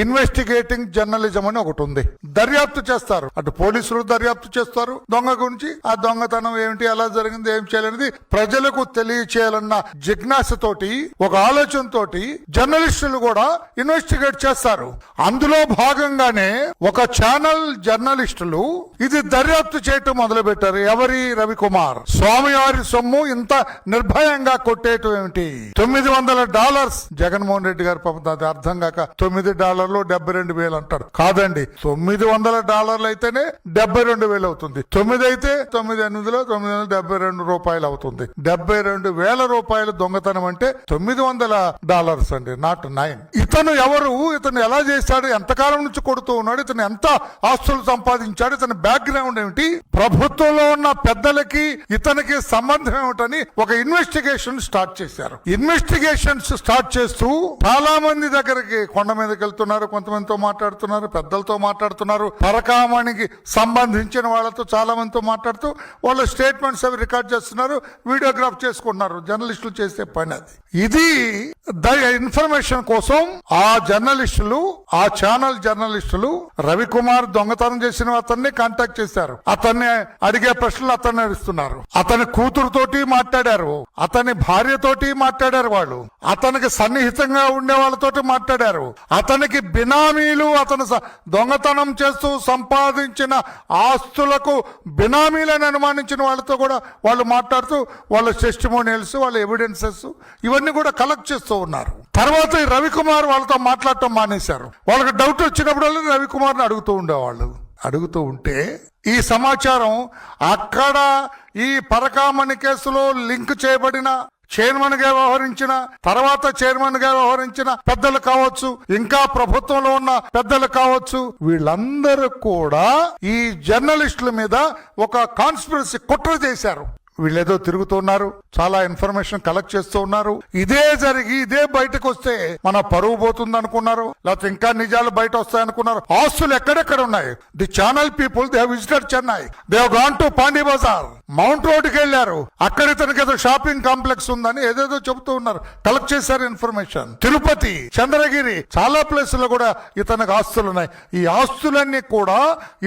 Investigating journalism అని ఒకటి ఉంది. దర్యాప్తు చేస్తారు, అటు పోలీసులు దర్యాప్తు చేస్తారు దొంగ గురించి, ఆ దొంగతనం ఏమిటి, ఎలా జరిగింది, ఏం చేయాలనేది ప్రజలకు తెలియచేయాలన్న జిజ్ఞాసతోటి, ఒక ఆలోచనతోటి జర్నలిస్టులు కూడా ఇన్వెస్టిగేట్ చేస్తారు. అందులో భాగంగానే ఒక ఛానల్ జర్నలిస్టులు ఇది దర్యాప్తు చేయటం మొదలు పెట్టారు. ఎవరి? రవికుమార్. స్వామివారి సొమ్ము ఇంత నిర్భయంగా కొట్టేయటం ఏమిటి? $900 జగన్మోహన్ రెడ్డి గారు పాపం అది అర్థం కాక $9 72,000 అంటారు. కాదండి, $900 అయితేనే 72,000 అవుతుంది. 9 అయితే 9,872 రూపాయలు అవుతుంది. 72,000 రూపాయలు దొంగతనం అంటే $900 అండి, నాట్ 9. ఇతను ఎవరు? ఇతను ఎలా చేశాడు? ఎంతకాలం నుంచి కొడుతూ ఉన్నాడు? ఇతను ఎంత ఆస్తులు సంపాదించాడు? ఇతని బ్యాక్గ్రౌండ్ ఏమిటి? ప్రభుత్వంలో ఉన్న పెద్దలకి ఇతనికి సంబంధం ఏమిటని ఒక ఇన్వెస్టిగేషన్ స్టార్ట్ చేశారు. ఇన్వెస్టిగేషన్స్ స్టార్ట్ చేస్తూ చాలా మంది దగ్గరికి కొండ మీదకి వెళ్తున్నారు, కొంతమందితో మాట్లాడుతున్నారు, పెద్దలతో మాట్లాడుతున్నారు, పరకామణికి సంబంధించిన వాళ్ళతో చాలా మందితో మాట్లాడుతూ వాళ్ళ స్టేట్మెంట్స్ అవి రికార్డ్ చేస్తున్నారు, వీడియోగ్రాఫ్ చేసుకుంటున్నారు. జర్నలిస్టులు చేసే పని అది. ఇది ఇన్ఫర్మేషన్ కోసం ఆ జర్నలిస్టులు, ఆ ఛానల్ జర్నలిస్టులు రవికుమార్ దొంగతనం చేసిన అతన్ని కాంటాక్ట్ చేశారు. అతన్ని అడిగే ప్రశ్నలు అతన్ని ఇస్తున్నారు. అతని కూతురుతోటి మాట్లాడారు, అతని భార్యతోటి మాట్లాడారు, వాళ్ళు అతనికి సన్నిహితంగా ఉండే వాళ్ళతోటి మాట్లాడారు. అతనికి బినామీలు, అతను దొంగతనం చేస్తూ సంపాదించిన ఆస్తులకు బినామీలను అనుమానించిన వాళ్ళతో కూడా వాళ్ళు మాట్లాడుతూ వాళ్ళ టెస్టిమోనియల్స్, వాళ్ళ ఎవిడెన్సెస్ ఇవన్నీ కూడా కలెక్ట్ చేస్తూ ఉన్నారు. తర్వాత ఈ రవికుమార్ వాళ్ళతో మాట్లాడటం మానేశారు. వాళ్ళకి డౌట్ వచ్చినప్పుడు రవికుమార్ని అడుగుతూ ఉండేవాళ్ళు. అడుగుతూ ఉంటే ఈ సమాచారం అక్కడ ఈ పరకామణి కేసులో లింక్ చేయబడిన చైర్మన్ గా వ్యవహరించిన, తర్వాత చైర్మన్ గా వ్యవహరించిన పెద్దలు కావచ్చు, ఇంకా ప్రభుత్వంలో ఉన్న పెద్దలు కావచ్చు, వీళ్ళందరూ కూడా ఈ జర్నలిస్టుల మీద ఒక కాన్స్పిరసీ కుట్ర చేశారు. వీళ్ళేదో తిరుగుతున్నారు, చాలా ఇన్ఫర్మేషన్ కలెక్ట్ చేస్తూ ఉన్నారు. ఇదే జరిగి ఇదే బయటకు వస్తే మన పరువు పోతుంది అనుకున్నారు, లేకపోతే ఇంకా నిజాలు బయట వస్తాయి అనుకున్నారు. ఆస్తులు ఎక్కడెక్కడ ఉన్నాయి? The channel people they have visited Chennai, they have gone to Pondy Bazaar, Mount రోడ్కి వెళ్ళారు. అక్కడ ఇతనికి ఏదో షాపింగ్ కాంప్లెక్స్ ఉందని ఏదేదో చెబుతూ ఉన్నారు, కలెక్ట్ చేశారు ఇన్ఫర్మేషన్. తిరుపతి, చంద్రగిరి, చాలా ప్లేసుల్లో కూడా ఇతనికి ఆస్తులు ఉన్నాయి. ఈ ఆస్తులన్నీ కూడా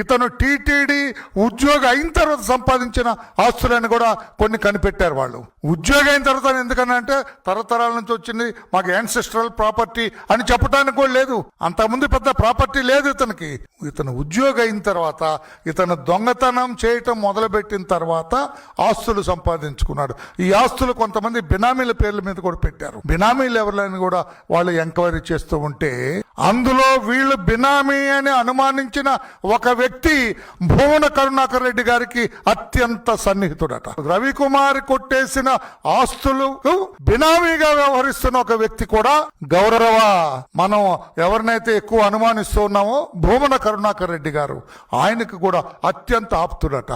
ఇతను టీటీడీ ఉద్యోగి అయిన తర్వాత సంపాదించిన ఆస్తులన్నీ కూడా కొన్ని కనిపెట్టారు వాళ్ళు. ఉద్యోగం అయిన తర్వాత ఎందుకనంటే తరతరాల నుంచి వచ్చింది, మాకు యాన్సెస్ట్రల్ ప్రాపర్టీ అని చెప్పడానికి కూడా లేదు. అంతకుముందు పెద్ద ప్రాపర్టీ లేదు ఇతనికి. ఇతను ఉద్యోగం అయిన తర్వాత, ఇతను దొంగతనం చేయటం మొదలుపెట్టిన తర్వాత ఆస్తులు సంపాదించుకున్నాడు. ఈ ఆస్తులు కొంతమంది బినామీల పేర్ల మీద కూడా పెట్టారు. బినామీలు ఎవరిని కూడా వాళ్ళు ఎంక్వైరీ చేస్తూ ఉంటే అందులో వీళ్ళు బినామీ అని అనుమానించిన ఒక వ్యక్తి భువన కరుణాకర్ రెడ్డి గారికి అత్యంత సన్నిహితుడట. రవికుమార్ కొట్టేసిన ఆస్తులకు బినామీగా వ్యవహరిస్తున్న ఒక వ్యక్తి కూడా గౌరవ, మనం ఎవరినైతే ఎక్కువ అనుమానిస్తూ ఉన్నామో భువన కరుణాకర్ రెడ్డి గారు, ఆయనకు కూడా అత్యంత ఆప్తుడట.